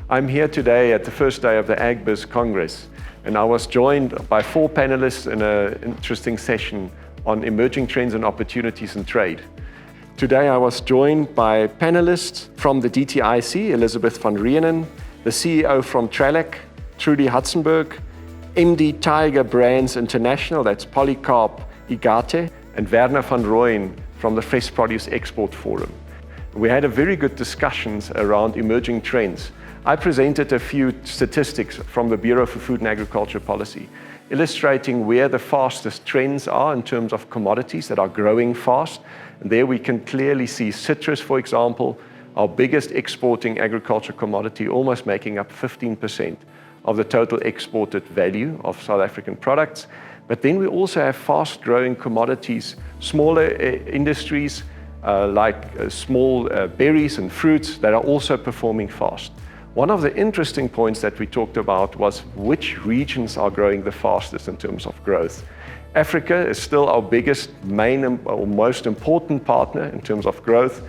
I'm here today at the first day of the Agbiz Congress, and I was joined by 4 panelists in an interesting session on emerging trends and opportunities in trade. Today I was joined by panelists from the DTIC, Elizabeth van Rienen, the CEO from Tralec, Trudy Hutzenberg, MD Tiger Brands International, that's Polycarp Igate, and Werner van Rooyen from the Fresh Produce Export Forum. We had a very good discussions around emerging trends. I presented a few statistics from the Bureau for Food and Agriculture Policy, illustrating where the fastest trends are in terms of commodities that are growing fast. And there we can clearly see citrus, for example, our biggest exporting agriculture commodity, almost making up 15% of the total exported value of South African products. But then we also have fast-growing commodities, smaller industries like small berries and fruits that are also performing fast. One of the interesting points that we talked about was which regions are growing the fastest in terms of growth. Africa is still our biggest, main or most important partner in terms of growth,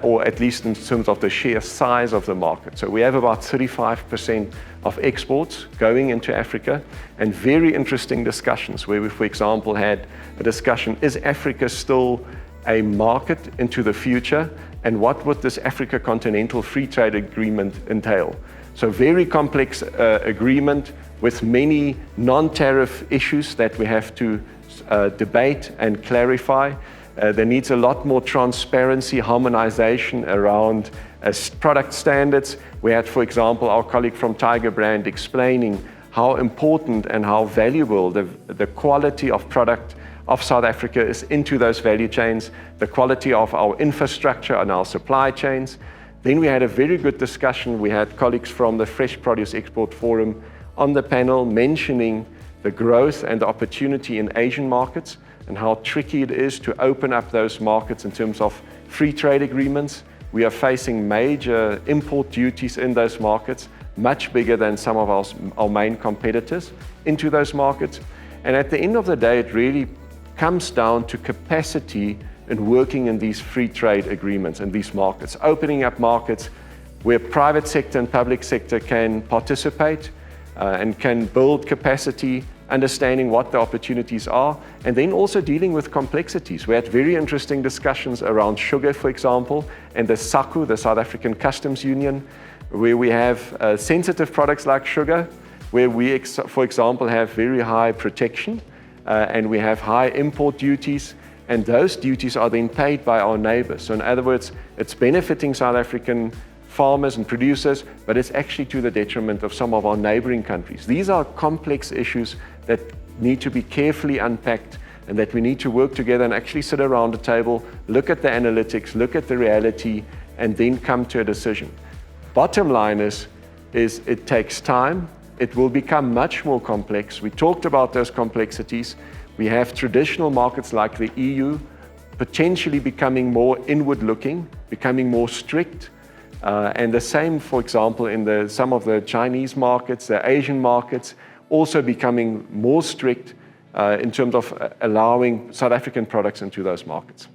or at least in terms of the sheer size of the market. So we have about 35% of exports going into Africa, and very interesting discussions where we, for example, had a discussion, is Africa still a market into the future? And what would this Africa Continental Free Trade Agreement entail? So very complex agreement with many non-tariff issues that we have to debate and clarify. There needs a lot more transparency, harmonization around product standards. We had, for example, our colleague from Tiger Brand explaining how important and how valuable the quality of product of South Africa is into those value chains, the quality of our infrastructure and our supply chains. Then we had a very good discussion. We had colleagues from the Fresh Produce Export Forum on the panel mentioning the growth and the opportunity in Asian markets and how tricky it is to open up those markets in terms of free trade agreements. We are facing major import duties in those markets, much bigger than some of our main competitors into those markets. And at the end of the day, it really comes down to capacity in working in these free trade agreements and these markets, opening up markets where private sector and public sector can participate and can build capacity, understanding what the opportunities are, and then also dealing with complexities. We had very interesting discussions around sugar, for example, and the SACU, the South African Customs Union, where we have sensitive products like sugar, where we, for example, have very high protection, and we have high import duties, and those duties are then paid by our neighbors. So in other words, it's benefiting South African farmers and producers, but it's actually to the detriment of some of our neighboring countries. These are complex issues that need to be carefully unpacked, and that we need to work together and actually sit around a table, look at the analytics, look at the reality, and then come to a decision. Bottom line is it takes time. It will become much more complex. We talked about those complexities. We have traditional markets like the EU potentially becoming more inward-looking, becoming more strict, and the same, for example, in some of the Chinese markets, the Asian markets, also becoming more strict in terms of allowing South African products into those markets.